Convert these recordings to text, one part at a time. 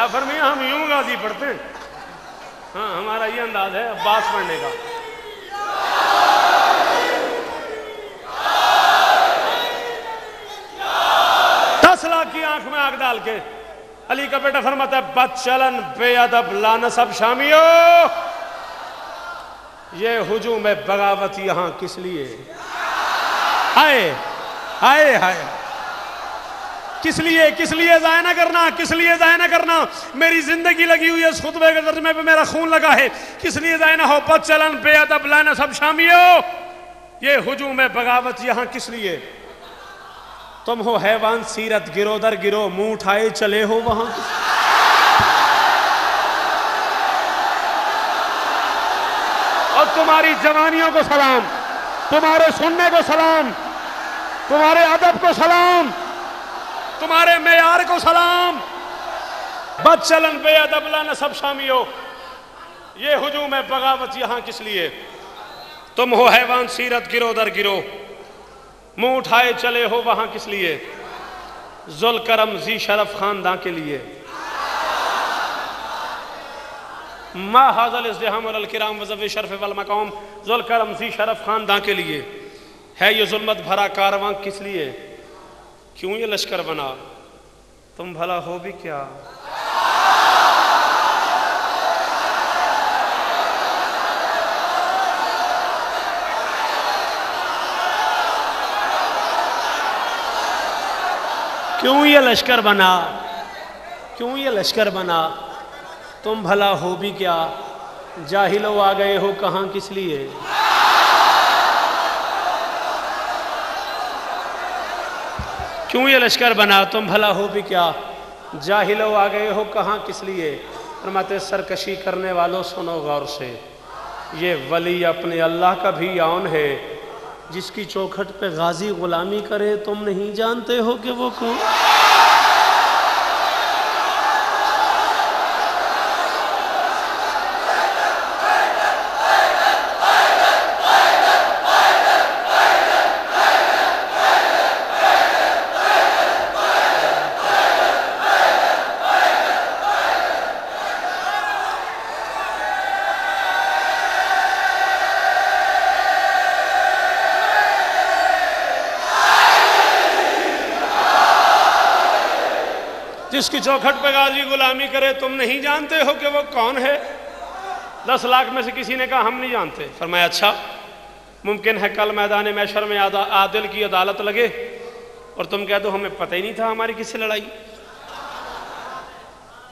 جعفر میاں ہم یوں غازی پڑھتے ہیں، ہاں ہمارا یہ انداز ہے عباس پڑھنے کا. 10 لاکھ کی آنکھ میں آگ ڈال کے علی کا بیٹا فرماتا ہے بد چلن بے ادب لانسب شامیو، یہ ہجوم بغاوت یہاں کس لیے؟ ہائے ہائے ہائے، کس لیے ضائع نہ کرنا، کس لیے ضائع نہ کرنا. میری زندگی لگی ہوئی ہے اس خطبے کے ترجمے پہ، میرا خون لگا ہے، کس لیے ضائع نہ ہو. بد چلن بے ادب لانسب شامیو، یہ ہجوم بغاوت یہاں کس لیے؟ تم ہو حیوان سیرت گرو در گرو، منہ اٹھائے چلے ہو وہاں. اور تمہاری جوانیوں کو سلام، تمہارے سننے کو سلام، تمہارے ادب کو سلام، تمہارے معیار کو سلام. بد چلن بے ادب لانسب شامیو، یہ ہجوم بغاوت یہاں کس لیے؟ تم ہو حیوان سیرت گرو در گرو، منہ اٹھائے چلے ہو وہاں کس لیے؟ ذوالکرم ذی شرف خاندان کے لیے. ما ھذا الازدحام علی الکرام وذوی الشرف والمقام، ذوالکرم ذی شرف خاندان کے لیے ہے یہ ظلمت بھرا کارواں کس لیے؟ کیوں یہ لشکر بنا؟ تم بھلا ہو بھی کیا؟ کیوں یہ لشکر بنا؟ کیوں یہ لشکر بنا؟ تم بھلا ہو بھی کیا؟ جاہلو آ گئے ہو کہاں کس لیے؟ کیوں یہ لشکر بنا؟ تم بھلا ہو بھی کیا؟ جاہلو آ گئے ہو کہاں کس لیے؟ فرماتے سرکشی کرنے والوں سنو غور سے، یہ ولی اپنے اللہ کا بھی آن ہے، جس کی چوکھٹ پہ غازی غلامی کرے تم نہیں جانتے ہو کہ وہ کون؟ جس کی چوکھٹ پہ غازی غلامی کرے تم نہیں جانتے ہو کہ وہ کون ہے؟ 10 لاکھ میں سے کسی نے کہا ہم نہیں جانتے. فرمایا اچھا، ممکن ہے کل میدان محشر میں عادل کی عدالت لگے اور تم کہہ دو ہمیں پتہ ہی نہیں تھا ہماری کس سے لڑائی.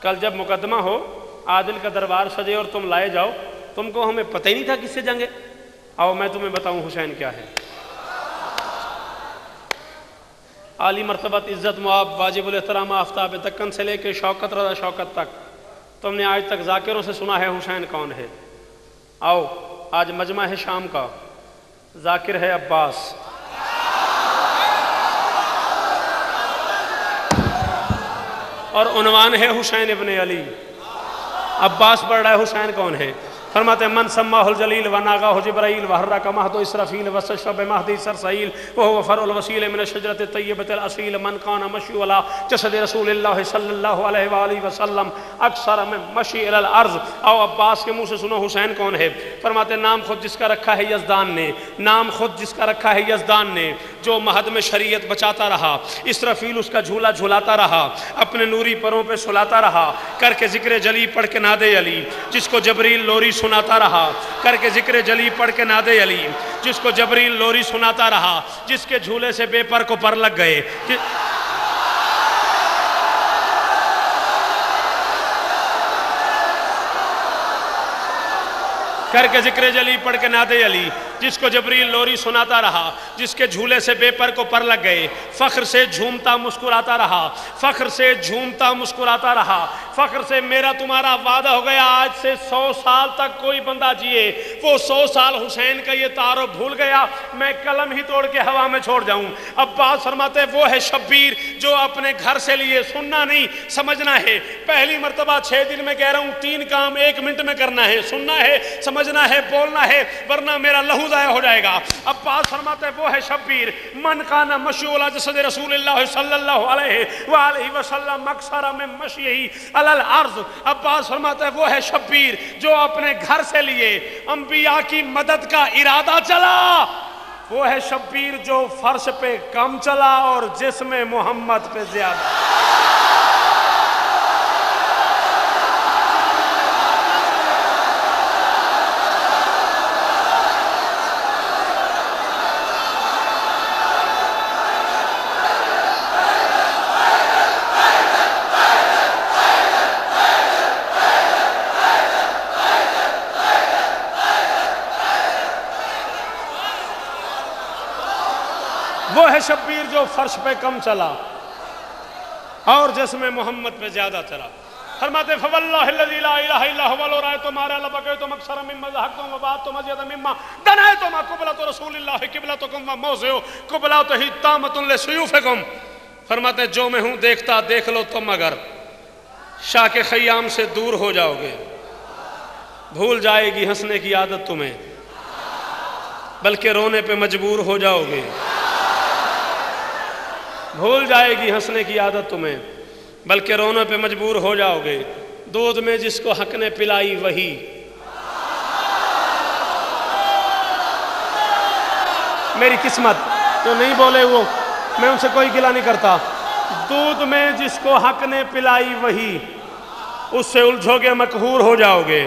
کل جب مقدمہ ہو، عادل کا دربار سجے اور تم لائے جاؤ، تم کو ہمیں پتہ ہی نہیں تھا کس سے جنگے. آؤ میں تمہیں بتاؤں حسین کیا ہے. عالی مرتبت عزت معاب واجب الاحترام آفتاب دکن سے لے کے شوکت رضا شوکت تک تم نے آج تک ذاکروں سے سنا ہے حسین کون ہے. آؤ آج مجمع ہے شام کا، ذاکر ہے عباس، اور عنوان ہے حسین ابن علی. عباس پڑھ رہا ہے، حسین کون ہے؟ فرماتے ہیں من سماہ الجلیل وناغاہ جبرائیل وحرک مہد اسرافیل وستشرب مہدی سرسائیل وہو فرع الوسیل من الشجرۃ الطیبۃ الاصیل من کان مشی علی جسد رسول اللہ صلی اللہ علیہ وآلہ وسلم اکثر من مشی الی الارض. آؤ عباس کے منہ سے سنو حسین کون ہے. فرماتے ہیں نام خود جس کا رکھا ہے یزدان نے، نام خود جس کا رکھا ہے یزدان نے، جو مہد میں شریعت بچاتا رہا، اسرافیل اس کا جھولا جھولاتا رہا، اپنے نوری پروں پہ سلاتا رہا، کر کے ذکر جلی پڑھ کے نادے علی، جس کو جبریل لوری سناتا رہا، کر کے ذکر جلی پڑھ کے نادے علی، جس کو جبریل لوری سناتا رہا، جس کے جھولے سے بے پر کو پر لگ گئے، کر کے ذکر جلی پڑھ کے نادے علی، جس کو جبریل لوری سناتا رہا، جس کے جھولے سے بے پر کو پر لگ گئے، فخر سے جھومتا مسکراتا رہا، فخر سے جھومتا مسکراتا رہا، فخر سے میرا تمہارا وعدہ ہو گیا آج سے 100 سال تک کوئی بندہ جیے، وہ 100 سال حسین کا یہ تعارف بھول گیا، میں قلم ہی توڑ کے ہوا میں چھوڑ جاؤں. عباس فرماتے وہ ہے شبیر جو اپنے گھر سے لیے، سننا نہیں سمجھنا ہے. پہلی مرتبہ 6 دن میں کہہ رہا ہوں 3 کام 1 منٹ میں کرنا ہے، سننا ہے سمجھنا ہے بولنا ہے، ورنہ میرا لہو وضو ضائع ہو جائے گا۔ عباس فرماتے ہیں وہ ہے شبیر من کان مشغول جسد رسول اللہ صلی اللہ علیہ وآلہ وسلم اکثر من مشیہی علی الارض۔ عباس فرماتے ہیں وہ ہے شبیر جو اپنے گھر سے لیے انبیاء کی مدد کا ارادہ چلا، وہ ہے شبیر جو فرش پہ کم چلا اور جسم محمد پہ زیادہ۔ وہ ہے شبیر جو فرش پہ کم چلا اور جسم محمد پہ زیادہ چلا۔ فرماتے فواللہ الذی لا الہ الا هو لو رأیتم ما لبقیتم اکثر مما ضحکتم وبعدتم ازید مما دنیتم قبلۃ رسول اللہ قبلتکم وموضع قبلتہ تامۃ لسیوفکم۔ فرماتے جو میں ہوں دیکھتا دیکھ لو تم اگر شاہ کے خیام سے دور ہو جاؤ گے بھول جائے گی ہنسنے کی عادت تمہیں بلکہ رونے پہ مجبور ہو جاؤ گے۔ بھول جائے گی ہنسنے کی عادت تمہیں بلکہ رونے پہ مجبور ہو جاؤ گے۔ دودھ میں جس کو حق نے پلائی وہی، میری قسمت تو نہیں بولے وہ، میں ان سے کوئی گلہ نہیں کرتا۔ دودھ میں جس کو حق نے پلائی وہی، اس سے الجھو گے مقہور ہو جاؤ گے،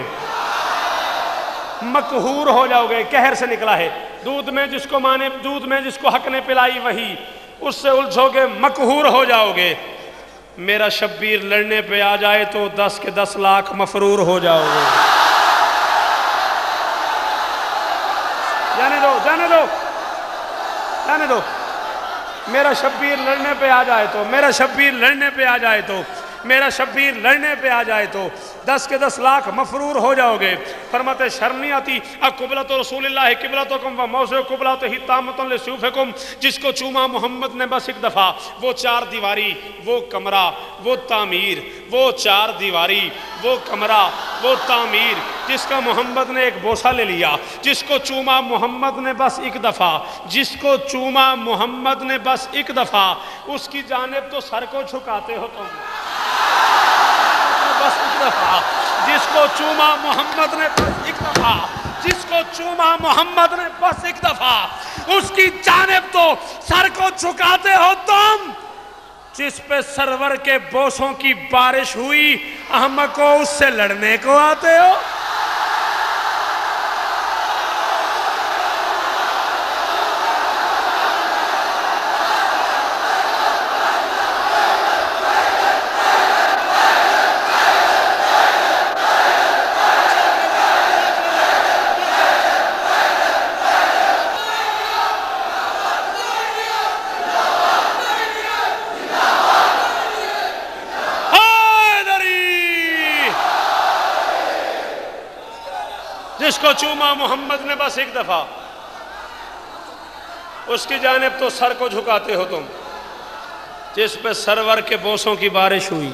مقہور ہو جاؤ گے، قہر سے نکلا ہے۔ دودھ میں جس کو حق نے پلائی وہی، اس سے الجھو گے مقہور ہو جاؤ گے۔ میرا شبیر لڑنے پہ آ جائے تو 10 کے 10 لاکھ مفرور ہو جاؤ گے۔ جانے دو جانے دو جانے دو۔ میرا شبیر لڑنے پہ آ جائے تو، میرا شبیر لڑنے پہ آ جائے تو، میرا شبیر لڑنے پہ آ جائے تو 10 کے 10 لاکھ مفرور ہو جاؤ گے۔ فرماتے شرم نہیں آتی قبلۃ رسول اللہ قبلتکم وموضع قبلتہ تامۃ لسیوفکم، جس کو چوما محمد نے بس ایک دفعہ، وہ 4 دیواری، وہ کمرہ، وہ تعمیر، وہ 4 دیواری، وہ کمرہ، وہ تعمیر، جس کا محمد نے ایک بوسہ لے لیا، جس کو چوما محمد نے بس ایک دفعہ، جس کو چوما محمد نے بس ایک دفعہ، اس کی جانب تو سر کو جھکاتے ہو تم بس ایک دفعہ، جس کو چوما محمد نے بس ایک دفعہ، جس کو چوما محمد نے بس ایک دفعہ، اس کی جانب تو سر کو جھکاتے ہو تم، جس پہ سرور کے بوسوں کی بارش ہوئی احمقو اس سے لڑنے کو آتے ہو۔ جس کو چوما محمد نے بس ایک دفعہ، اس کی جانب تو سر کو جھکاتے ہو تم، جس پہ سرور کے بوسوں کی بارش ہوئی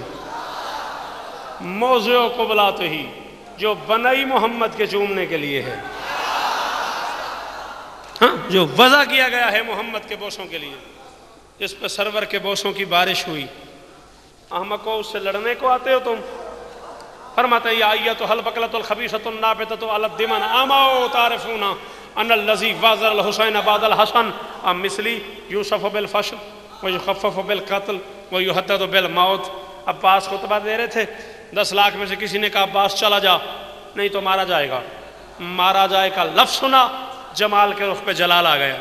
موضع قبلاتہ ہی، جو بنائی محمد کے چومنے کے لیے ہے، ہاں جو وضع کیا گیا ہے محمد کے بوسوں کے لیے، جس پہ سرور کے بوسوں کی بارش ہوئی احمقو اس سے لڑنے کو آتے ہو تم۔ فرماتے یا ایتھا البقلۃ الخبیثۃ النابتۃ علی الدمن اماؤ تعرفون ان الذی وازر الحسین بعد الحسن ام مثلی یوسف بالفشل ویخفف بالقتل ویحدد بالموت۔ عباس خطبہ دے رہے تھے، 10 لاکھ میں سے کسی نے کہا عباس چلا جا، نہیں تو مارا جائے گا۔ مارا جائے کا لفظ سنا، جمال کے رخ پہ جلال آ گیا۔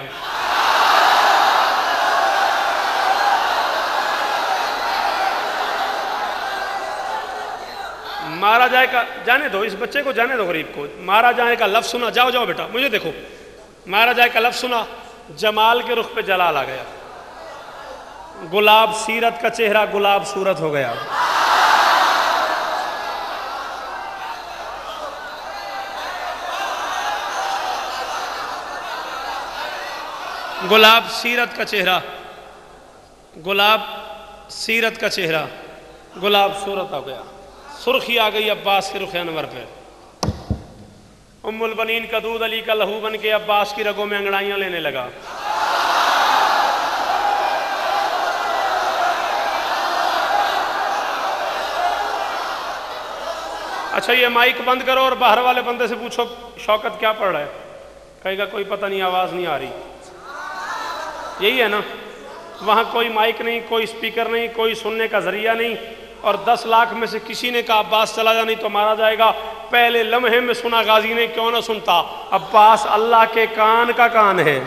مارا جائے کا، جانے دو اس بچے کو، جانے دو غریب کو، مارا جائے کا لفظ سنا، جاؤ جاؤ بیٹا مجھے دیکھو، مارا جائے کا لفظ سنا، جمال کے رخ پہ جلال آ گیا، گلاب سیرت کا چہرہ گلاب صورت ہو گیا۔ گلاب سیرت کا چہرہ، گلاب سیرت کا چہرہ گلاب صورت ہو گیا، سرخی آ گئی عباس کے رخ انور پہ۔ ام البنین کا دودھ علی کا لہو بن کے عباس کی رگوں میں انگڑائیاں لینے لگا۔ اچھا یہ مائک بند کرو اور باہر والے بندے سے پوچھو شوکت کیا پڑھ رہا ہے، کہے گا کوئی پتہ نہیں، آواز نہیں آ رہی۔ یہی ہے نا، وہاں کوئی مائک نہیں، کوئی سپیکر نہیں، کوئی سننے کا ذریعہ نہیں، اور 10 لاکھ میں سے کسی نے کہا عباس چلا جا نہیں تو مارا جائے گا۔ پہلے لمحے میں سنا غازی نے، کیوں نہ سنتا، عباس اللہ کے کان کا کان ہے۔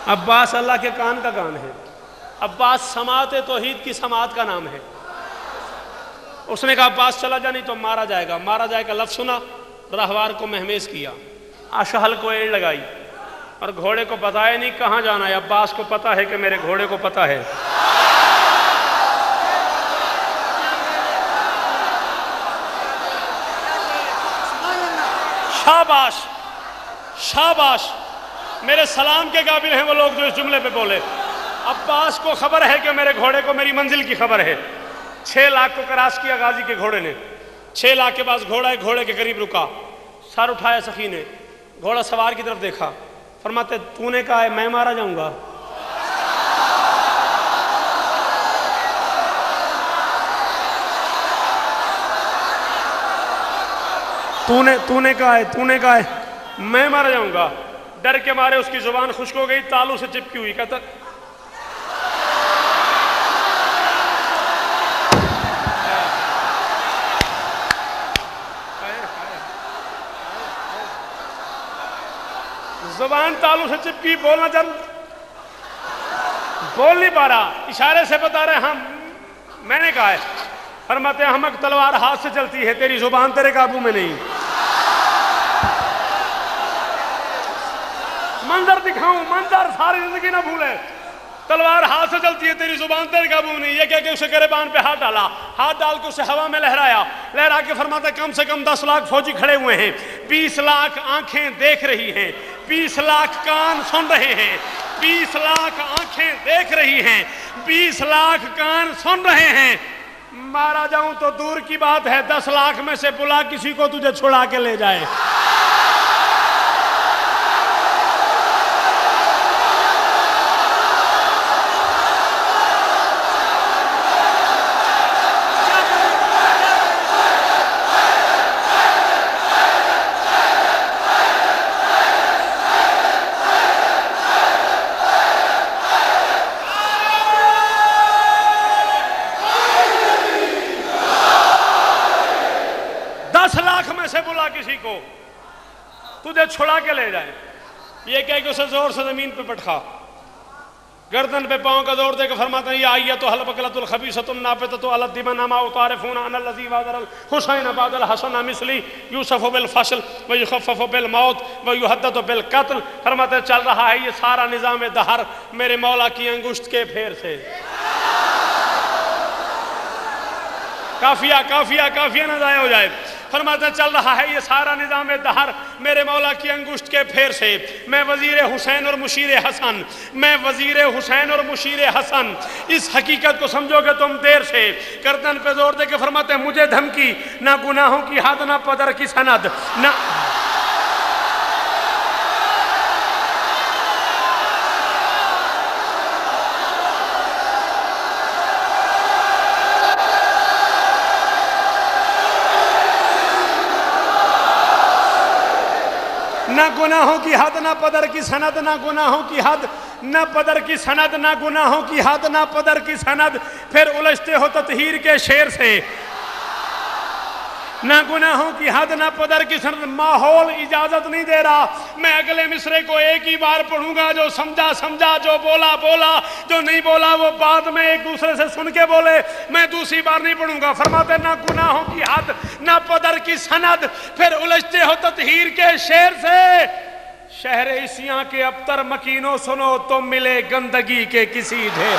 عباس اللہ کے کان کا کان ہے۔ عباس سماعت توحید کی سماعت کا نام ہے۔ اس نے کہا عباس چلا جا نہیں تو مارا جائے گا۔ مارا جائے گا لفظ سنا، راہوار کو مہمیز کیا، اشہل کو ایڑ لگائی، اور گھوڑے کو بتایا نہیں کہاں جانا ہے۔ عباس کو پتا ہے کہ میرے گھوڑے کو پتا ہے۔ شاباش شاباش، میرے سلام کے قابل ہیں وہ لوگ جو اس جملے پہ بولے۔ عباس کو خبر ہے کہ میرے گھوڑے کو میری منزل کی خبر ہے۔ 6 لاکھ کو کراس کیا غازی کے گھوڑے نے۔ 6 لاکھ کے پاس گھوڑا ہے، گھوڑے کے قریب رکا، سر اٹھایا سخی نے، گھوڑا سوار کی طرف دیکھا، فرماتے تو نے کہا ہے میں مارا جاؤں گا؟ تو نے کہا ہے میں مارا جاؤں گا؟ ڈر کے مارے اس کی زبان خشک ہو گئی، تالو سے چپکی ہوئی، کہتا زبان تالو سے چپکی، بولنا چل بول نہیں پا رہا، اشارے سے بتا رہے ہاں میں نے کہا ہے۔ فرماتے ہیں احمق تلوار ہاتھ سے چلتی ہے، تیری زبان تیرے قابو میں نہیں۔ منظر دکھاؤں، منظر ساری زندگی نہ بھولے۔ تلوار ہاتھ سے چلتی ہے، تیری زبان تیرے قابو میں نہیں۔ یہ کہہ کے اسے گریبان پہ ہاتھ ڈالا، ہاتھ ڈال کے اسے ہوا میں لہرایا، لہرا کے فرماتا ہے کم سے کم 10 لاکھ فوجی کھڑے ہوئے ہیں، 20 لاکھ آنکھیں دیکھ رہی ہیں، 20 لاکھ کان سن رہے ہیں، 20 لاکھ آنکھیں دیکھ رہی ہیں، 20 لاکھ کان سن رہے ہیں۔ مارا جاؤں تو دور کی بات ہے، 10 لاکھ میں سے بلا کسی کو تجھے چھڑا کے لے جائے۔ کسی کو تجھے چھڑا کے لے جائے۔ یہ کہہ کہ اسے زور سے زمین پہ پٹکا، گردن پہ پاؤں کا زور دے کے فرماتا ہے یا ایتھا البقلۃ الخبیثۃ النابتۃ علی الدماء ما تعرفون ان الذی وادر الحسین بعد الحسن مثلی یوسف بالفصل ویخفف بالموت ویحدد بالقتل۔ فرماتے چل رہا ہے یہ سارا نظام دہر میرے مولا کی انگشت کے پھیر سے۔ کافیہ نہ ضائع ہو جائے۔ فرماتا چل رہا ہے یہ سارا نظام دہر میرے مولا کی انگشت کے پھیر سے۔ میں وزیر حسین اور مشیر حسن، میں وزیر حسین اور مشیر حسن، اس حقیقت کو سمجھو گے تم دیر سے۔ گردن پہ زور دے کے فرماتے ہیں مجھے دھمکی، نہ گناہوں کی حد نہ پدر کی سند، نہ نہ گناہوں کی حد نہ پدر کی سند، نہ گناہوں کی حد نہ پدر کی سند، نہ گناہوں کی حد نہ پدر کی سند۔ پھر الجھتے ہو تطہیر کے شیر سے، نہ گناہوں کی حد نہ پدر کی سند۔ ماحول اجازت نہیں دے رہا، میں اگلے مصرے کو ایک ہی بار پڑھوں گا، جو سمجھا سمجھا، جو بولا بولا، جو نہیں بولا وہ بعد میں ایک دوسرے سے سن کے بولے، میں دوسری بار نہیں پڑھوں گا۔ فرماتے نہ گناہوں کی حد نہ پدر کی سند، پھر الجھتے ہو تطہیر کے شیر سے۔ شہر عیسیاں کے ابتر مکینوں سنو، تم ملے گندگی کے کسی ڈھیر۔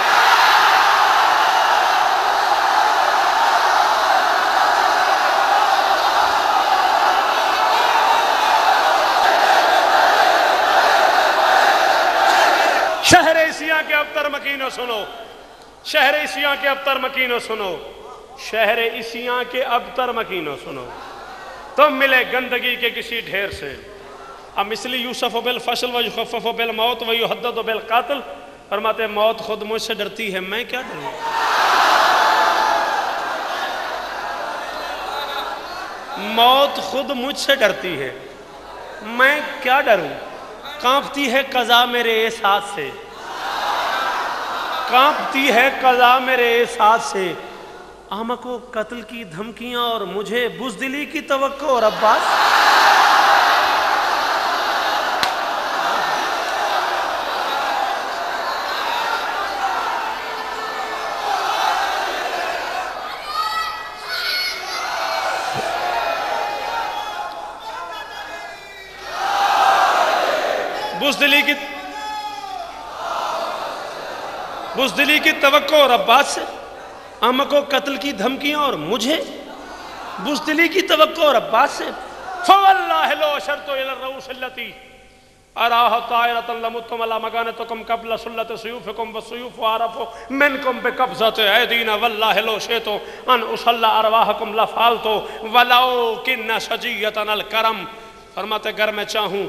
شہر عیسیاں کے ابتر مکینوں سنو، شہر عیسیاں کے ابتر مکینوں سنو، شہر عیسیاں کے ابتر مکینوں سنو، تم ملے گندگی کے کسی ڈھیر سے۔ اب مثلی یوسف بالفشل و یخفف بالموت و یحدد بالقتل، فرماتے ہیں موت خود مجھ سے ڈرتی ہے، میں کیا ڈروں؟ موت خود مجھ سے ڈرتی ہے، میں کیا ڈروں؟ کانپتی ہے قضا میرے احساس سے، کانپتی ہے قضا میرے احساس سے، احمق کو قتل کی دھمکیاں اور مجھے بزدلی کی توقع اور عباس۔ بزدلی کی توقع اور عباس سے، احمق کو قتل کی دھمکیاں اور مجھے بزدلی کی توقع اور عباس سے۔ فواللہ لو اشرت الى الرؤوس التي اراها طائرة لمتم على مكانتكم قبل سلة سيوفكم والسيوف اعرف منكم بقبضة ايدينا والله لو شئت ان اصلى ارواحكم لفعلت ولو كن شجية الكرم۔ فرماتے اگر میں چاہوں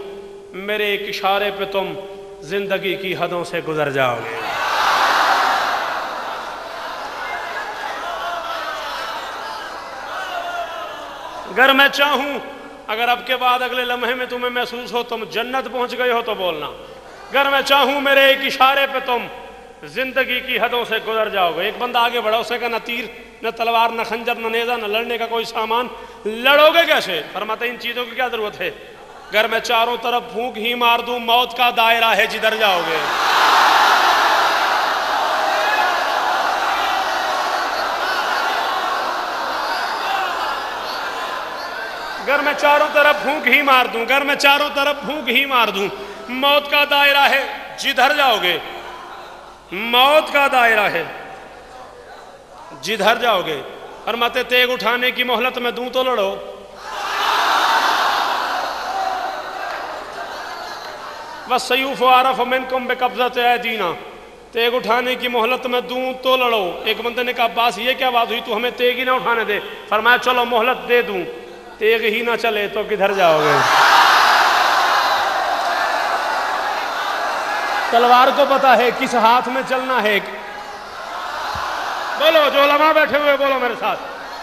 میرے ایک اشارے پہ تم زندگی کی حدوں سے گزر جاؤ گے۔ اگر میں چاہوں، اگر اب کے بعد اگلے لمحے میں تمہیں محسوس ہو تم جنت پہنچ گئے ہو تو بولنا، اگر میں چاہوں میرے ایک اشارے پہ تم زندگی کی حدوں سے گزر جاؤ گے۔ ایک بندہ آگے بڑھا، اسے کہا نہ تیر نہ تلوار نہ خنجر نہ نیزہ نہ لڑنے کا کوئی سامان، لڑو گے کیسے؟ فرماتے ہیں ان چیزوں کی کیا ضرورت ہے؟ اگر میں چاروں طرف پھونک ہی مار دوں موت کا دائرہ ہے جدھر جاؤ گے۔ اگر میں چاروں طرف پھونک ہی مار دوں، اگر میں چاروں طرف پھونک ہی مار دوں موت کا دائرہ ہے جدھر جاؤ گے، موت کا دائرہ ہے جدھر جاؤ گے۔ فرماتے تیغ اٹھانے کی مہلت میں دوں تو لڑو، وَالسَّيُوفُ أَعْرَفُ مِنْكُمْ بِقَبْضَةِ أَيْدِينَا، تیغ اٹھانے کی مہلت میں دوں تو لڑو۔ ایک بندے نے کہا عباس یہ کیا بات ہوئی، تو ہمیں تیغ ہی نہ اٹھانے دے؟ فرمایا چلو مہلت دے دوں، تیغ ہی نہ چلے تو کدھر جاؤ گے؟ تلوار کو پتا ہے کس ہاتھ میں چلنا ہے۔ بولو جو علماء بیٹھے ہوئے بولو میرے ساتھ،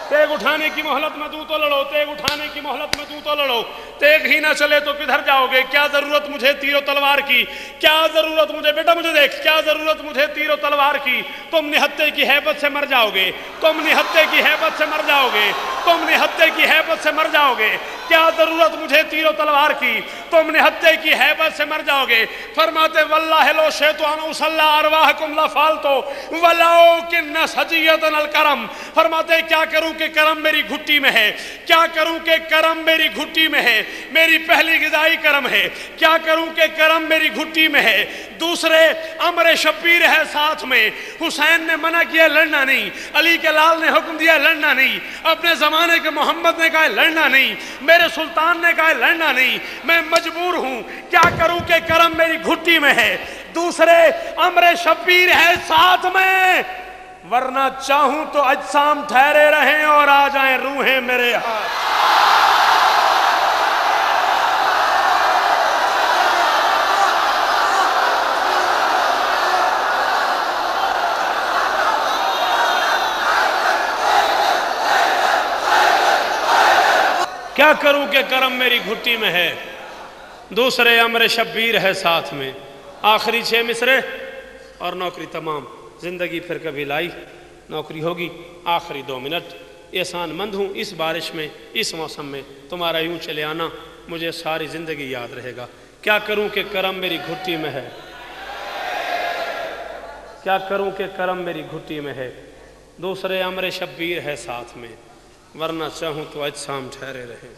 تیغ اٹھانے کی مہلت میں دوں تو لڑو، تیغ اٹھانے کی مہلت میں دوں تو لڑو، تیغ ہی نہ چلے تو کدھر جاؤ گے؟ کیا ضرورت مجھے تیر و تلوار کی، کیا ضرورت مجھے، بیٹا مجھے دیکھ، کیا ضرورت مجھے تیر و تلوار کی؟ تم نہتے کی ہیبت سے مر جاؤ گے، تم نہتے کی ہیبت سے مر جاؤ گے، تم نہتے کی ہیبت سے مر جاؤ گے۔ کیا ضرورت مجھے تیر و تلوار کی، تم نہتے کی ہیبت سے مر جاؤ گے۔ فرماتے واللہ لو شئت ان اصلی ارواحکم لفعلت ولو کن سجیۃ الکرم۔ فرماتے کیا کروں کہ کرم میری گھٹی میں ہے، کیا کروں کہ کرم میری گھٹی میں ہے، میری پہلی غذائی کرم ہے، کیا کروں کہ کرم میری گھٹی میں ہے۔ دوسرے امر شبیر ہے ساتھ میں، حسین نے منع کیا لڑنا نہیں، علی کے لال نے حکم دیا لڑنا نہیں، اپنے زمانے کے محمد نے کہا لڑنا نہیں، میرے سلطان نے کہا لڑنا نہیں، میں مجبور ہوں، کیا کروں کہ کرم میری گھٹی میں ہے۔ دوسرے امر شبیر ہے ساتھ میں، ورنہ چاہوں تو اجسام ٹھہرے رہیں اور آ جائیں روحیں میرے ہاتھ۔ کیا کروں کہ کرم میری گھٹی میں ہے، دوسرے امر شبیر ہے ساتھ میں۔ آخری 6 مصرے اور نوکری تمام، زندگی پھر کبھی لائی نوکری ہوگی۔ آخری 2 منٹ، احسان مند ہوں اس بارش میں، اس موسم میں تمہارا یوں چلے آنا مجھے ساری زندگی یاد رہے گا۔ کیا کروں کہ کرم میری گھٹی میں ہے، کیا کروں کہ کرم میری گھٹی میں ہے، دوسرے امر شبیر ہے ساتھ میں، ورنہ چاہوں تو اجسام ٹھہرے رہیں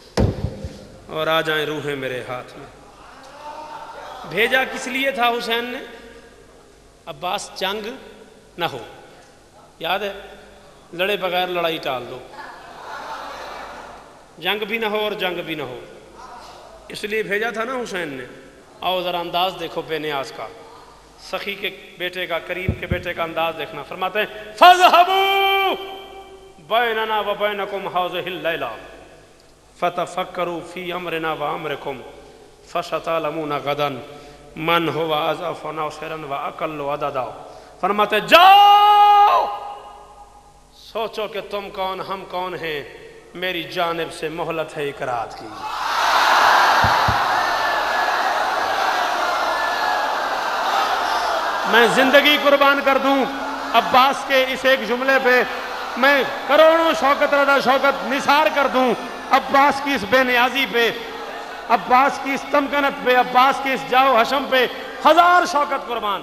اور آ جائیں روحیں میرے ہاتھ میں۔ بھیجا کس لیے تھا حسین نے؟ عباس جنگ نہ ہو، یاد ہے، لڑے بغیر لڑائی ٹال دو، جنگ بھی نہ ہو اور جنگ بھی نہ ہو، اس لیے بھیجا تھا نا حسین نے۔ آؤ ذرا انداز دیکھو بے نیاز کا، سخی کے بیٹے کا، کریم کے بیٹے کا انداز دیکھنا۔ فرماتے ہیں فَاذْهَبُوا بَيْنَنَا وَبَيْنَكُمْ هَٰذِهِ اللَّيْلَةَ فَتَفَكَّرُوا فِي أَمْرِنَا وَأَمْرِكُمْ فَسَتَعْلَمُونَ غَدًا مَنْ هُوَ أَضْعَفُ نَاصِرًا وَأَقَلُّ عَدَدًا۔ فرماتے ہیں جاؤ سوچو کہ تم کون، ہم کون ہیں، میری جانب سے مہلت ہے ایک رات کی۔ میں زندگی قربان کر دوں عباس کے اس ایک جملے پہ، میں کروڑوں شوکت رضا شوکت نثار کر دوں عباس کی اس بے نیازی پہ، عباس کی اس تمکنت پہ، عباس کی اس جاؤ حشم پہ، ہزار شوکت قربان۔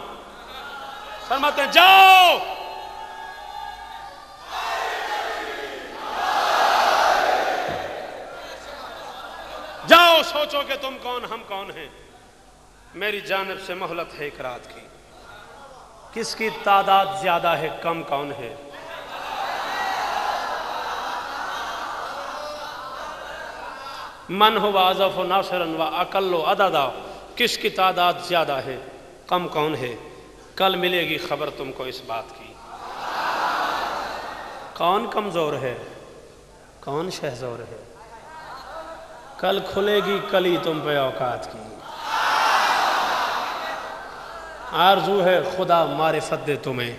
فرماتے ہیں جاؤ جاؤ سوچو کہ تم کون، ہم کون ہیں، میری جانب سے مہلت ہے ایک رات کی۔ کس کی تعداد زیادہ ہے، کم کون ہے؟ من هو اضعف ناصرا واقل عددا، کس کی تعداد زیادہ ہے، کم کون ہے؟ کل ملے گی خبر تم کو اس بات کی۔ کون کمزور ہے، کون شہزور ہے، کل کھلے گی کلی تم پہ اوقات کی۔ آرزو ہے خدا معرفت دے تمہیں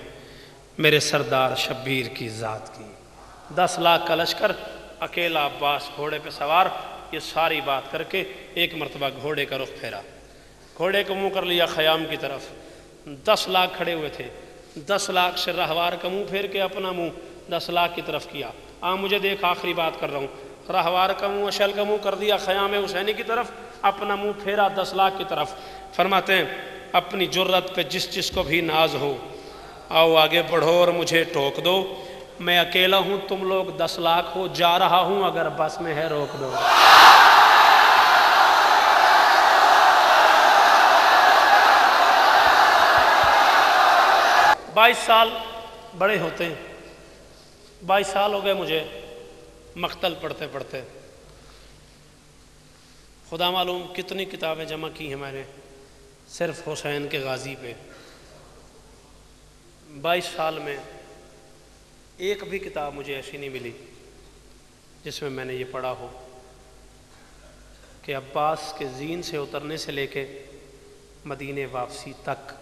میرے سردار شبیر کی ذات کی۔ 10 لاکھ کا لشکر، اکیلا عباس گھوڑے پہ سوار، یہ ساری بات کر کے ایک مرتبہ گھوڑے کا رخ پھیرا، گھوڑے کو منہ کر لیا خیام کی طرف۔ 10 لاکھ کھڑے ہوئے تھے، 10 لاکھ سے راہوار کا منہ پھیر کے اپنا منہ 10 لاکھ کی طرف کیا۔ مجھے دیکھ، آخری بات کر رہا ہوں، راہوار کا منہ اشل کا منہ کر دیا خیام حسینی کی طرف، اپنا منہ پھیرا 10 لاکھ کی طرف۔ فرماتے ہیں اپنی جرت پہ جس جس کو بھی ناز ہو، آؤ آگے بڑھو اور مجھے ٹوک دو، میں اکیلا ہوں، تم لوگ 10 لاکھ ہو، جا رہا ہوں، اگر بس میں ہے روک دو۔ 22 سال بڑے ہوتے ہیں، 22 سال ہو گئے مجھے مقتل پڑھتے پڑھتے، خدا معلوم کتنی کتابیں جمع کی ہیں میں نے صرف حسین کے غازی پہ۔ 22 سال میں ایک بھی کتاب مجھے ایسی نہیں ملی جس میں نے یہ پڑھا ہو کہ عباس کے زین سے اترنے سے لے کے مدینے واپسی تک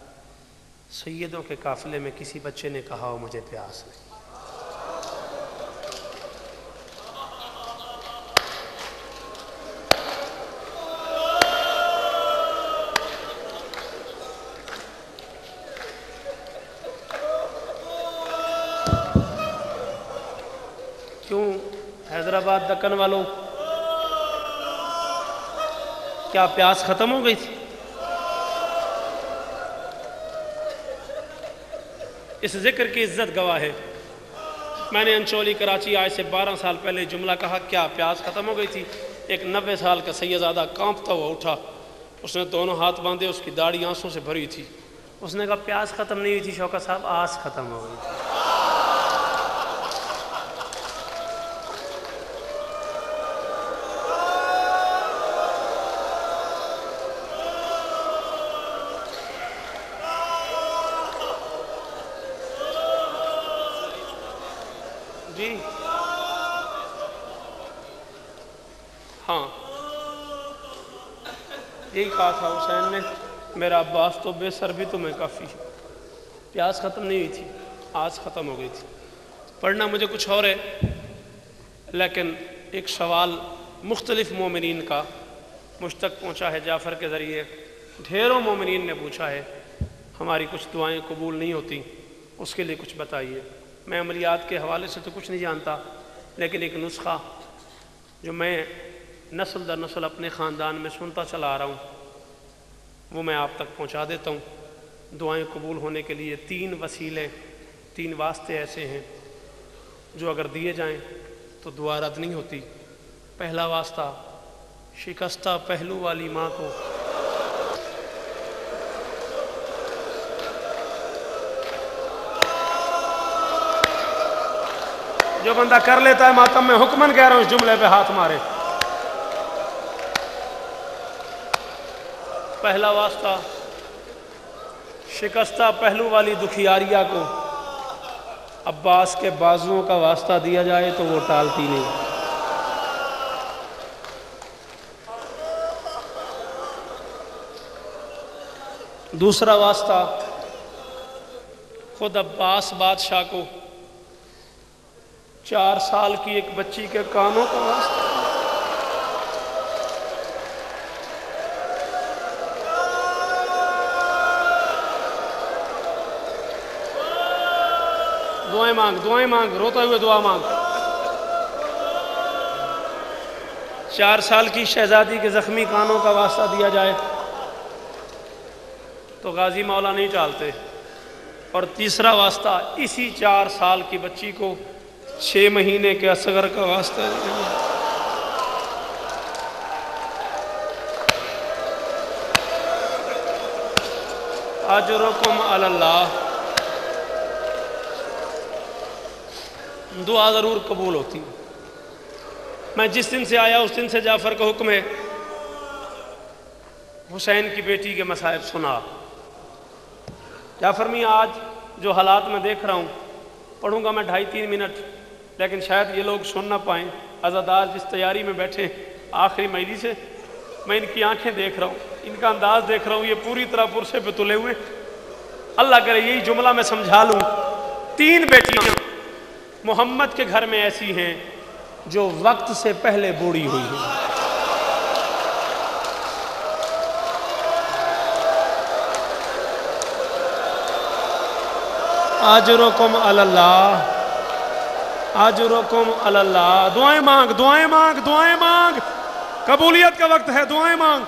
سیدوں کے قافلے میں کسی بچے نے کہا ہو مجھے پیاس نہیں۔ کیوں حیدرآباد دکن والوں، کیا پیاس ختم ہو گئی تھی؟ اس ذکر کی عزت گواہ ہے، میں نے انچولی کراچی آج سے 12 سال پہلے جملہ کہا، کیا پیاس ختم ہو گئی تھی؟ ایک 90 سال کا سیدزادہ کانپتا ہوا اٹھا، اس نے دونوں ہاتھ باندھے، اس کی داڑھی آنسوں سے بھری تھی، اس نے کہا پیاس ختم نہیں ہوئی تھی شوکت صاحب، آس ختم ہو گئی تھی۔ جی ہاں، یہی کہا تھا حسین نے، میرا عباس تو بے سر بھی تمہیں کافی، پیاس ختم نہیں ہوئی تھی، آس ختم ہو گئی تھی۔ پڑھنا مجھے کچھ اور ہے، لیکن ایک سوال مختلف مومنین کا مجھ تک پہنچا ہے جعفر کے ذریعے، ڈھیروں مومنین نے پوچھا ہے، ہماری کچھ دعائیں قبول نہیں ہوتی، اس کے لیے کچھ بتائیے۔ میں عملیات کے حوالے سے تو کچھ نہیں جانتا، لیکن ایک نسخہ جو میں نسل در نسل اپنے خاندان میں سنتا چلا آ رہا ہوں، وہ میں آپ تک پہنچا دیتا ہوں۔ دعائیں قبول ہونے کے لیے 3 وسیلے، 3 واسطے ایسے ہیں جو اگر دیے جائیں تو دعا رد نہیں ہوتی۔ پہلا واسطہ، شکستہ پہلو والی ماں کو جو بندہ کر لیتا ہے ماتم میں حکمن کہہ رہا ہوں اس جملے پہ ہاتھ مارے. پہلا واسطہ شکستہ پہلو والی دکھیاریہ کو عباس کے بازوؤں کا واسطہ دیا جائے تو وہ ٹالتی نہیں. دوسرا واسطہ خود عباس بادشاہ کو 4 سال کی ایک بچی کے کانوں کا واسطہ. دعائیں مانگ روتا ہوئے دعا مانگ. 4 سال کی شہزادی کے زخمی کانوں کا واسطہ دیا جائے تو غازی مولا نہیں ٹالتے. اور تیسرا واسطہ اسی 4 سال کی بچی کو 6 مہینے کے اصغر کا واسطہ دیا جائے. اجرکم علی اللہ. دعا ضرور قبول ہوتی. میں جس دن سے آیا اس دن سے جعفر کا حکم ہے حسین کی بیٹی کے مصائب سنا. جعفر میاں آج جو حالات میں دیکھ رہا ہوں پڑھوں گا میں 2.5-3 منٹ لیکن شاید یہ لوگ سن نہ پائیں. عزادار جس تیاری میں بیٹھے آخری مجلس سے میں ان کی آنکھیں دیکھ رہا ہوں, ان کا انداز دیکھ رہا ہوں, یہ پوری طرح پرسے پہ تلے ہوئے. اللہ کرے یہی جملہ میں سمجھا لوں. 3 بیٹیاں محمد کے گھر میں ایسی ہیں جو وقت سے پہلے بوڑھی ہوئی ہیں. اجرکم علی اللہ. اجرکم علی اللہ. دعائیں مانگ دعائیں مانگ دعائیں مانگ. قبولیت کا وقت ہے, دعائیں مانگ.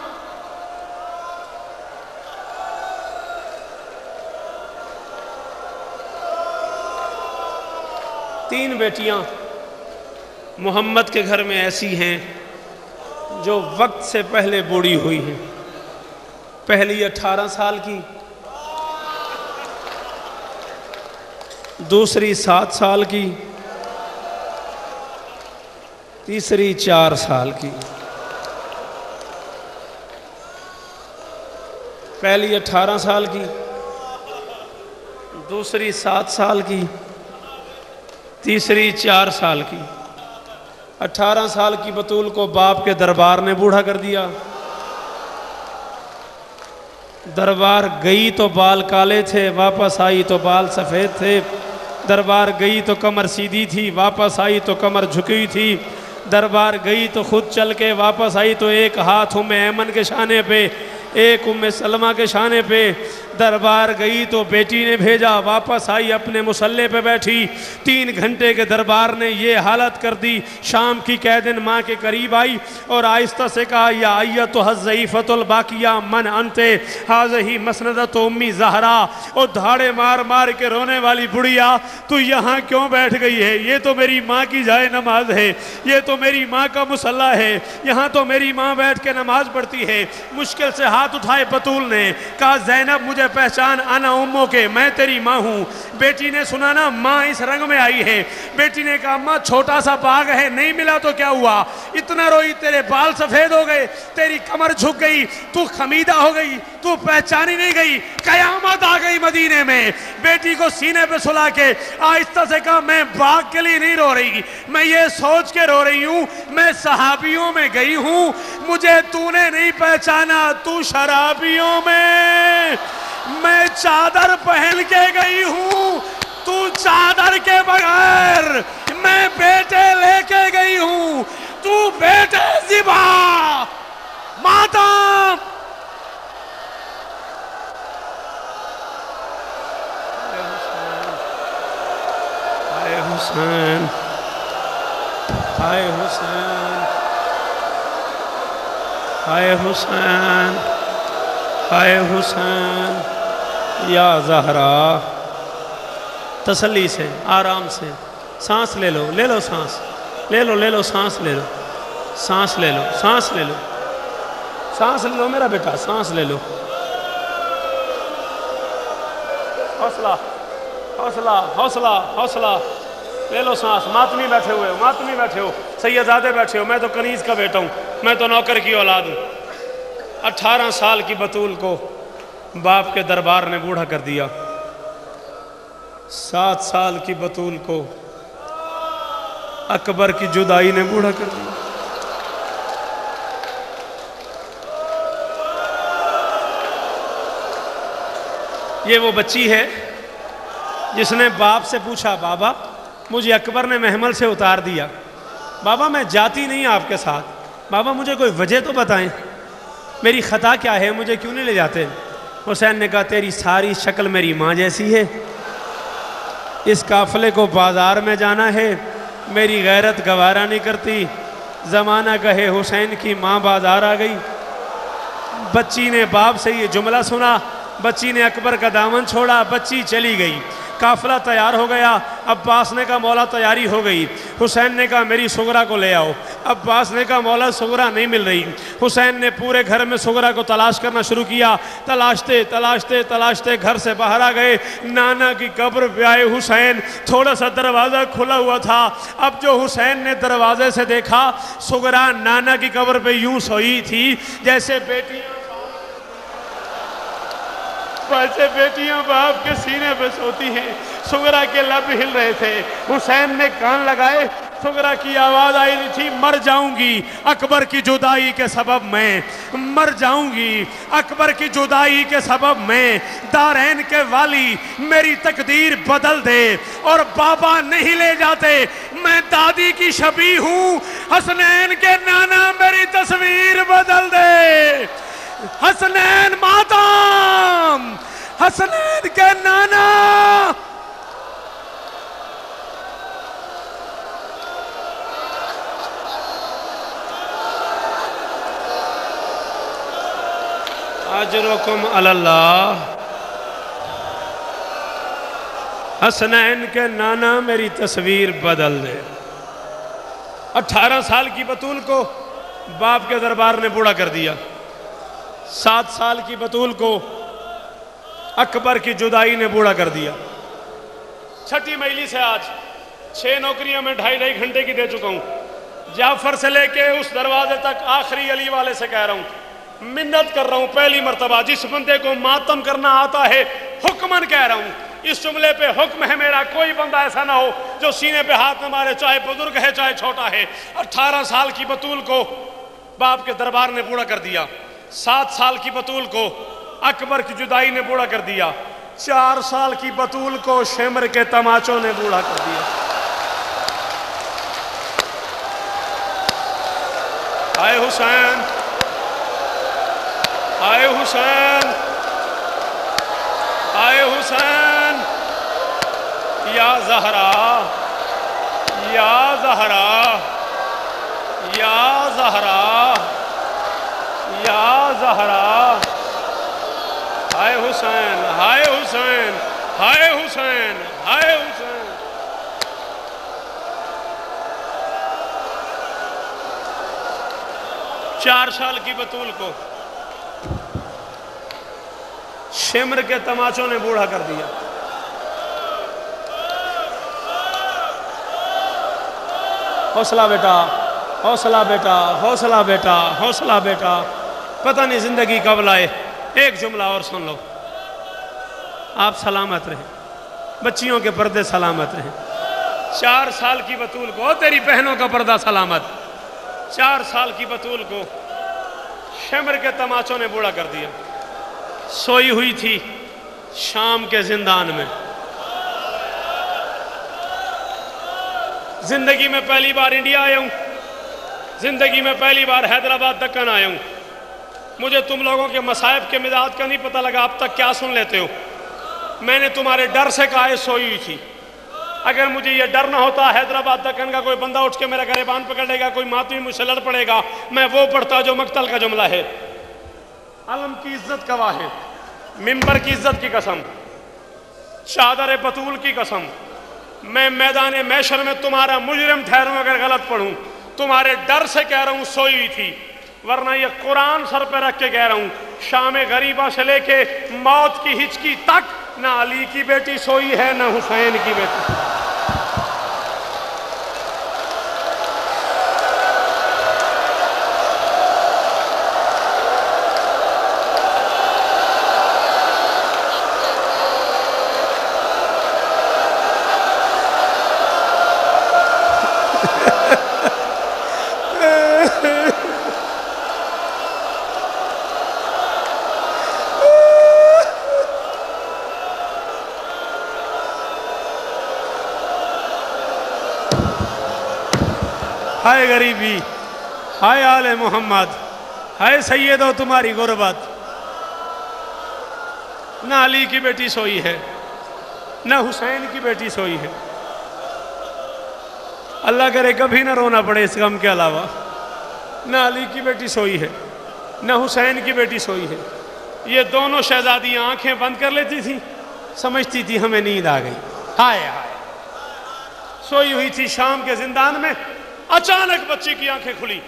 تین بیٹیاں محمد کے گھر میں ایسی ہیں جو وقت سے پہلے بوڑھی ہوئی ہیں. پہلی 18 سال کی, دوسری 7 سال کی, تیسری 4 سال کی. پہلی 18 سال کی, دوسری 7 سال کی, تیسری 4 سال کی. 18 سال کی بطول کو باپ کے دربار نے بوڑھا کر دیا. دربار گئی تو بال کالے تھے, واپس آئی تو بال سفید تھے. دربار گئی تو کمر سیدھی تھی, واپس آئی تو کمر جھکی تھی. دربار گئی تو خود چل کے, واپس آئی تو ایک ہاتھ ام ایمن کے شانے پہ, ایک ام سلمہ کے شانے پہ. دربار گئی تو بیٹی نے بھیجا, واپس آئی اپنے مسلح پہ بیٹھی. 3 گھنٹے کے دربار نے یہ حالت کر دی. شام کی قیدن ماں کے قریب آئی اور آہستہ سے کہا, یا ایتھا الضعیفۃ الباقیہ من انت ھذہ مسندۃ امی زہرا. اور دھاڑے مار مار کے رونے والی بڑھیا, تو یہاں کیوں بیٹھ گئی ہے؟ یہ تو میری ماں کی جائے نماز ہے, یہ تو میری ماں کا مصلی ہے, یہاں تو میری ماں بیٹھ کے نماز پڑھتی ہے. مشکل سے ہاتھ اٹھائے بطول نے, کہا زینب مجھے پہچان, انا امو کے, میں تیری ماں ہوں. بیٹی نے سنا نا ماں اس رنگ میں آئی ہے. بیٹی نے کہا ماں چھوٹا سا باغ ہے, نہیں ملا تو کیا ہوا؟ اتنا روئی, تیرے بال سفید ہو گئے, تیری کمر جھک گئی, تو خمیدہ ہو گئی, تو پہچانی نہیں گئی, قیامت آ گئی مدینے میں. بیٹی کو سینے پہ سلا کے آہستہ سے کہا میں باغ کے لیے نہیں رو رہی, میں یہ سوچ کے رو رہی ہوں میں صحابیوں میں گئی ہوں, مجھے تو نے نہیں پہچانا, تو شرابیوں میں چادر پہن کے گئی ہوں, تو چادر کے بغیر. میں بیٹے لے کے گئی ہوں, تو بیٹے ذبح ماتم. ہائے حسین, ہائے حسین, ہائے حسین, ہائے حسین. یا زہرا. تسلی سے, آرام سے, سانس لے لو, لے لو سانس, لے لو, لے لو سانس, لے لو سانس, لے لو سانس, لے لو سانس, لے لو میرا بیٹا, سانس لے لو. حوصلہ حوصلہ حوصلہ حوصلہ. لے لو سانس. ماتمی بیٹھے ہوئے ہو, ماتمی بیٹھے ہو, سیدزادے بیٹھے ہو, میں تو کنیز کا بیٹا ہوں, میں تو نوکر کی اولاد ہوں. 18 سال کی بطول کو باپ کے دربار نے بوڑھا کر دیا. 7 سال کی بطول کو اکبر کی جدائی نے بوڑھا کر دیا. یہ وہ بچی ہے جس نے باپ سے پوچھا, بابا مجھے اکبر نے محمل سے اتار دیا, بابا میں جاتی نہیں آپ کے ساتھ, بابا مجھے کوئی وجہ تو بتائیں, میری خطا کیا ہے, مجھے کیوں نہیں لے جاتے؟ حسین نے کہا تیری ساری شکل میری ماں جیسی ہے, اس قافلے کو بازار میں جانا ہے, میری غیرت گوارا نہیں کرتی, زمانہ کہے حسین کی ماں بازار آ گئی. بچی نے باپ سے یہ جملہ سنا, بچی نے اکبر کا دامن چھوڑا, بچی چلی گئی. قافلہ تیار ہو گیا. عباس نے کہا مولا تیاری ہو گئی. حسین نے کہا میری سغرا کو لے آؤ. عباس نے کہا مولا سغرا نہیں مل رہی. حسین نے پورے گھر میں سغرا کو تلاش کرنا شروع کیا. تلاشتے تلاشتے تلاشتے گھر سے باہر آ گئے. نانا کی قبر پہ آئے حسین, تھوڑا سا دروازہ کھلا ہوا تھا. اب جو حسین نے دروازے سے دیکھا, سغرا نانا کی قبر پہ یوں سوئی تھی جیسے بیٹیاں باپ کے سینے پہ سوتی ہیں. سغرا کے لب ہل رہے تھے. حسین نے کان لگائے, سغرا کی آواز آئی تھی, مر جاؤں گی اکبر کی جدائی کے سبب میں, مر جاؤں گی اکبر کی جدائی کے سبب میں. دارین کے والی میری تقدیر بدل دے, اور بابا نہیں لے جاتے, میں دادی کی شبیہ ہوں, حسنین کے نانا میری تصویر بدل دے. حسنین ماتم, حسنین کے نانا. اجرکم علی اللہ. حسنین کے نانا میری تصویر بدل دے. 18 سال کی بطول کو باپ کے دربار نے بوڑھا کر دیا. 7 سال کی بطول کو اکبر کی جدائی نے بوڑھا کر دیا. چھٹی مہیلی سے آج 6 نوکریاں میں 2.5 گھنٹے کی دے چکا ہوں. جعفر سے لے کے اس دروازے تک آخری علی والے سے کہہ رہا ہوں, منت کر رہا ہوں پہلی مرتبہ, جس بندے کو ماتم کرنا آتا ہے حکمن کہہ رہا ہوں, اس جملے پہ حکم ہے میرا, کوئی بندہ ایسا نہ ہو جو سینے پہ ہاتھ نہ مارے, چاہے بزرگ ہے چاہے چھوٹا ہے. 18 سال کی بطول کو باپ کے دربار نے بوڑھا کر دیا. 7 سال کی بطول کو اکبر کی جدائی نے بوڑھا کر دیا. 4 سال کی بطول کو شمر کے تماچوں نے بوڑھا کر دیا. آئے حسین, آئے حسین, آئے حسین, یا زہرا, یا زہرا, یا زہرا, یا زہرا. ہائے حسین, ہائے حسین, ہائے حسین, ہائے حسین. چار سال کی بطول کو شمر کے تماچوں نے بوڑھا کر دیا. حوصلہ بیٹا, حوصلہ بیٹا, حوصلہ بیٹا, حوصلہ بیٹا. پتہ نہیں زندگی کب لائے. ایک جملہ اور سن لو, آپ سلامت رہیں, بچیوں کے پردے سلامت رہیں. 4 سال کی بطول کو, تیری بہنوں کا پردہ سلامت. 4 سال کی بطول کو شمر کے تماچوں نے بوڑھا کر دیا. سوئی ہوئی تھی شام کے زندان میں. زندگی میں پہلی بار انڈیا آیا ہوں, زندگی میں پہلی بار حیدرآباد دکن آیا ہوں. مجھے تم لوگوں کے مصائب کے مزاج کا نہیں پتہ لگا اب تک کیا سن لیتے ہو. میں نے تمہارے ڈر سے کہا سوئی ہوئی تھی. اگر مجھے یہ ڈر نہ ہوتا حیدرآباد دکن کا کوئی بندہ اٹھ کے میرا گریبان پکڑ لے گا, کوئی ماتمی مجھ سے لڑ پڑے گا, میں وہ پڑھتا جو مقتل کا جملہ ہے. علم کی عزت گواہ ہے, منبر کی عزت کی قسم, چادر بطول کی قسم, میں میدان محشر میں تمہارا مجرم ٹھہروں اگر غلط پڑھوں. تمہارے ڈر سے کہہ رہا ہوں سوئی ہوئی تھی, ورنہ یہ قرآن سر پہ رکھ کے کہہ رہا ہوں شام غریبہ سے لے کے موت کی ہچکی تک نہ علی کی بیٹی سوئی ہے نہ حسین کی بیٹی. ہائے غریبی، ہائے آل محمد، ہائے سیدو تمہاری غربت۔ نہ علی کی بیٹی سوئی ہے، نہ حسین کی بیٹی سوئی ہے۔ اللہ کرے کبھی نہ رونا پڑے اس غم کے علاوہ۔ نہ علی کی بیٹی سوئی ہے، نہ حسین کی بیٹی سوئی ہے۔ یہ دونوں شہزادیاں آنکھیں بند کر لیتی تھی، سمجھتی تھی ہمیں نیند آ گئی۔ ہائے ہائے، سوئی ہوئی تھی شام کے زندان میں، اچانک بچی کی آنکھیں کھلی۔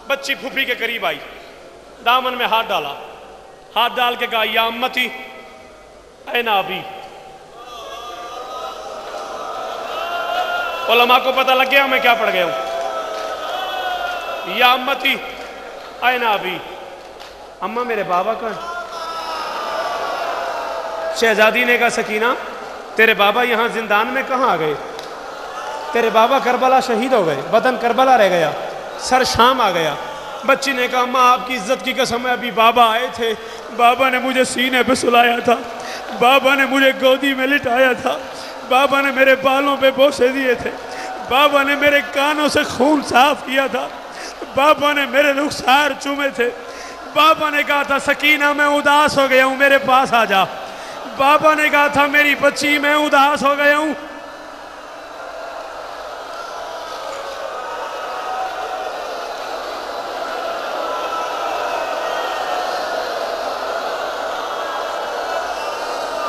بچی پھوپھی کے قریب آئی، دامن میں ہاتھ ڈالا، ہاتھ ڈال کے کہا یا امتی این ابی۔ علماء کو پتہ لگ گیا میں کیا پڑھ گیا ہوں۔ یا امتی این ابی، اماں میرے بابا کہاں؟ شہزادی نے کہا سکینہ تیرے بابا یہاں زندان میں کہاں آ گئے؟ تیرے بابا کربلا شہید ہو گئے، بدن کربلا رہ گیا، سر شام آ گیا۔ بچی نے کہا اماں آپ کی عزت کی قسم ہے، ابھی بابا آئے تھے، بابا نے مجھے سینے پہ سلایا تھا، بابا نے مجھے گودی میں لٹایا تھا، بابا نے میرے بالوں پہ بوسے دیے تھے، بابا نے میرے کانوں سے خون صاف کیا تھا، بابا نے میرے رخسار چومے تھے، بابا نے کہا تھا سکینہ میں اداس ہو گیا ہوں میرے پاس آ جا، بابا نے کہا تھا میری بچی میں اداس ہو گیا ہوں۔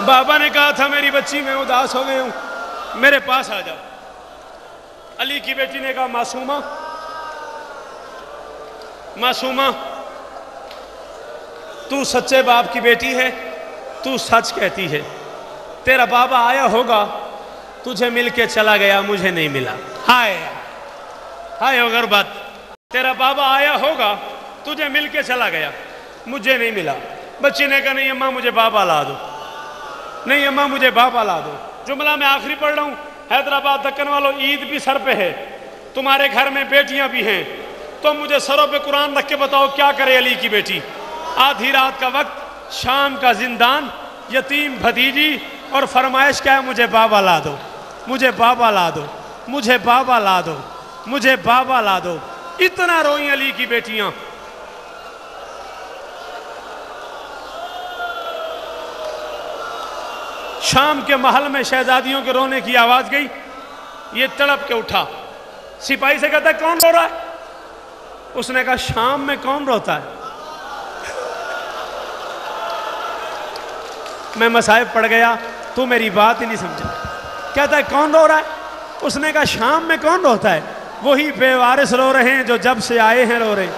بابا نے کہا تھا میری بچی میں اداس ہو گئے ہوں، میرے پاس آ جا۔ علی کی بیٹی نے کہا معصومہ، معصومہ تو سچے باپ کی بیٹی ہے، تو سچ کہتی ہے، تیرا بابا آیا ہوگا تجھے مل کے چلا گیا، مجھے نہیں ملا۔ ہائے ہائے غربت، تیرا بابا آیا ہوگا تجھے مل کے چلا گیا، مجھے نہیں ملا۔ بچی نے کہا نہیں اماں مجھے بابا لا دو، نہیں اماں مجھے بابا لا دو۔ جملہ میں آخری پڑھ رہا ہوں، حیدرآباد دکن والوں عید بھی سر پہ ہے، تمہارے گھر میں بیٹیاں بھی ہیں، تو مجھے سروں پہ قرآن رکھ کے بتاؤ کیا کرے علی کی بیٹی؟ آدھی رات کا وقت، شام کا زندان، یتیم بھتیجی، اور فرمائش کیا ہے مجھے بابا لا دو، مجھے بابا لا دو، مجھے بابا لا دو، مجھے بابا لا دو۔ اتنا روئیں علی کی بیٹیاں۔ شام کے محل میں شہزادیوں کے رونے کی آواز گئی، یہ تڑپ کے اٹھا، سپاہی سے کہتا ہے کون رو رہا ہے؟ اس نے کہا شام میں کون روتا ہے؟ میں مصائب پڑھ گیا، تو میری بات ہی نہیں سمجھا۔ کہتا ہے کون رو رہا ہے؟ اس نے کہا شام میں کون روتا ہے؟ وہی بے وارث رو رہے ہیں جو جب سے آئے ہیں رو رہے ہیں،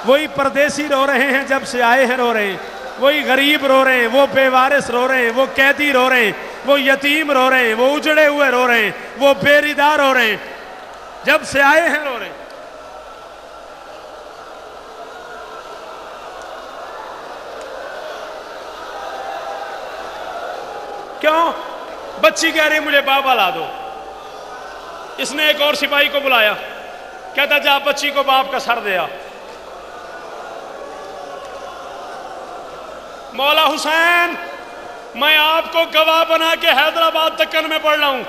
وہی پردیسی رو رہے ہیں جب سے آئے ہیں رو رہے ہیں، وہی غریب رو رہے ہیں، وہ بے وارث رو رہے ہیں، وہ قیدی رو رہے ہیں، وہ یتیم رو رہے ہیں، وہ اجڑے ہوئے رو رہے ہیں، وہ بے رداء رو رہے ہیں، جب سے آئے ہیں رو رہے ہیں۔ کیوں؟ بچی کہہ رہی مجھے بابا لا دو۔ اس نے ایک اور سپاہی کو بلایا، کہتا جا بچی کو باپ کا سر دیا۔ مولا حسین میں آپ کو گواہ بنا کے حیدرآباد دکن میں پڑھ رہا ہوں،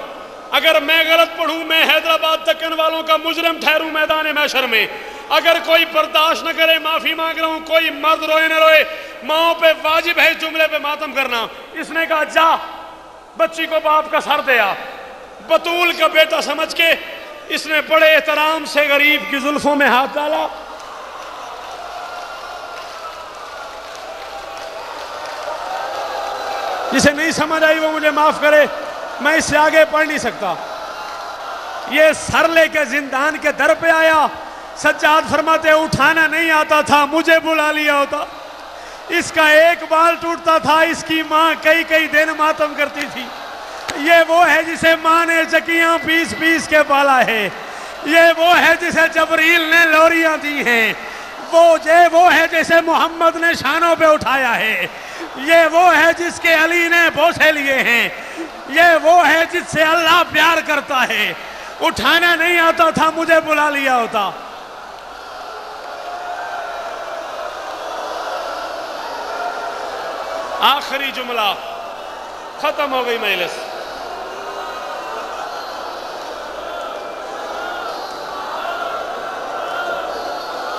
اگر میں غلط پڑھوں میں حیدرآباد دکن والوں کا مجرم ٹھہروں میدان محشر میں، اگر کوئی برداشت نہ کرے معافی مانگ رہا ہوں، کوئی مرد روئے نہ روئے، ماؤں پہ واجب ہے جملے پہ ماتم کرنا۔ اس نے کہا جا بچی کو باپ کا سر دیا۔ بطول کا بیٹا سمجھ کے اس نے بڑے احترام سے غریب کی زلفوں میں ہاتھ ڈالا۔ جسے نہیں سمجھ آئی وہ مجھے معاف کرے، میں اس سے آگے پڑھ نہیں سکتا۔ یہ سر لے کے زندان کے در پہ آیا، سجاد فرماتے اٹھانا نہیں آتا تھا، مجھے بلا لیا ہوتا۔ اس کا ایک بال ٹوٹتا تھا، اس کی ماں کئی کئی دن ماتم کرتی تھی۔ یہ وہ ہے جسے ماں نے چکیاں پیس پیس کے پالا ہے، یہ وہ ہے جسے جبریل نے لوریاں دی ہیں، وہ ہے جسے محمد نے شانوں پہ اٹھایا ہے، یہ وہ ہے جس کے علی نے بوسے لیے ہیں، یہ وہ ہے جس سے اللہ پیار کرتا ہے۔ اٹھانا نہیں آتا تھا، مجھے بلا لیا ہوتا۔ آخری جملہ، ختم ہو گئی مجلس۔ .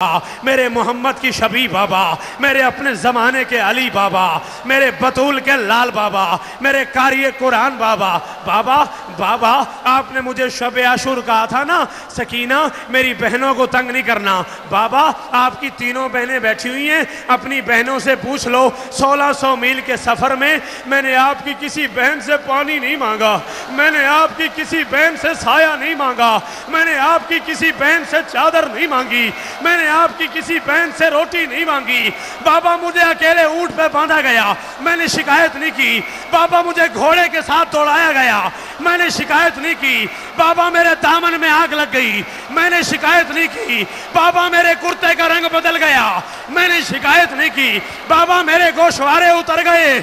میرے محمد کی شبی بابا، میرے اپنے زمانے کے علی بابا، میرے بطول کے لال بابا، میرے قاری قرآن بابا۔ بابا بابا آپ نے مجھے شب عاشور کہا تھا نا، سکینہ میری بہنوں کو تنگ نہیں کرنا۔ بابا آپ کی تینوں بہنیں بیٹھی ہوئی ہیں، اپنی بہنوں سے پوچھ لو 1600 میل کے سفر میں میں نے آپ کی کسی بہن سے پانی نہیں مانگا، میں نے آپ کی کسی بہن سے سایہ نہیں مانگا، میں نے آپ کی کسی بہن سے چادر نہیں مانگی، میں نے آپ کی کسی بہن سے روٹی نہیں مانگی۔ بابا مجھے اکیلے اونٹ پہ باندھا گیا، میں نے شکایت نہیں کی۔ بابا مجھے گھوڑے کے ساتھ دوڑایا گیا، میں نے شکایت نہیں کی۔ بابا میرے دامن میں آگ لگ گئی، میں نے شکایت نہیں کی۔ بابا میرے کرتے کا رنگ بدل گیا، میں نے شکایت نہیں کی۔ بابا میرے گوشوارے اتر گئے۔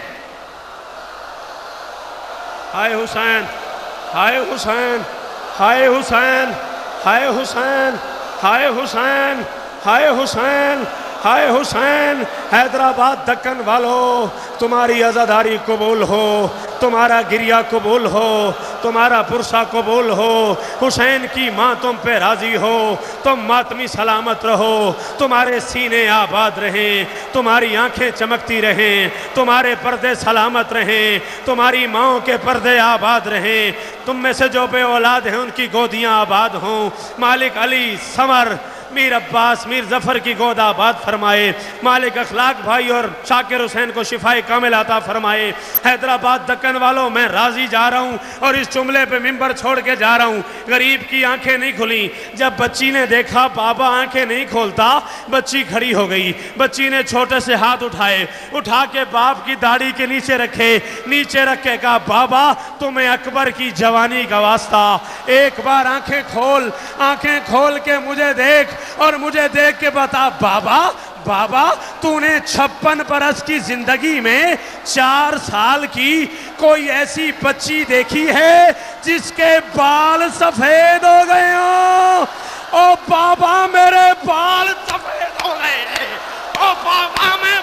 ہائے حسین، ہائے حسین، ہائے حسین، ہائے حسین، ہائے حسین، ہائے حسین، ہائے حسین۔ حیدرآباد دکن والو تمہاری عزاداری قبول ہو، تمہارا گریہ قبول ہو، تمہارا پرسہ قبول ہو۔ حسین کی ماں تم پہ راضی ہو، تم ماتمی سلامت رہو، تمہارے سینے آباد رہیں، تمہاری آنکھیں چمکتی رہیں، تمہارے پردے سلامت رہیں، تمہاری ماؤں کے پردے آباد رہیں، تم میں سے جو بے اولاد ہیں ان کی گودیاں آباد ہوں۔ مالک علی سمر، میر عباس، میر ظفر کی گود آباد فرمائے۔ مالک اخلاق بھائی اور شاکر حسین کو شفائے کامل عطا فرمائے۔ حیدرآباد دکن والوں میں راضی جا رہا ہوں اور اس جملے پہ ممبر چھوڑ کے جا رہا ہوں، غریب کی آنکھیں نہیں کھلیں۔ جب بچی نے دیکھا بابا آنکھیں نہیں کھولتا، بچی کھڑی ہو گئی۔ بچی نے چھوٹے سے ہاتھ اٹھائے، اٹھا کے باپ کی داڑھی کے نیچے رکھے، نیچے رکھ کے کہا بابا تمہیں اکبر کی جوانی کا واسطہ، ایک بار آنکھیں کھول، آنکھیں کھول کے مجھے دیکھ اور مجھے دیکھ کے بتا بابا بابا تو نے 56 برس کی زندگی میں 4 سال کی کوئی ایسی بچی دیکھی ہے جس کے بال سفید ہو گئے ہوں؟ او بابا میرے بال سفید ہو گئے، او بابا میں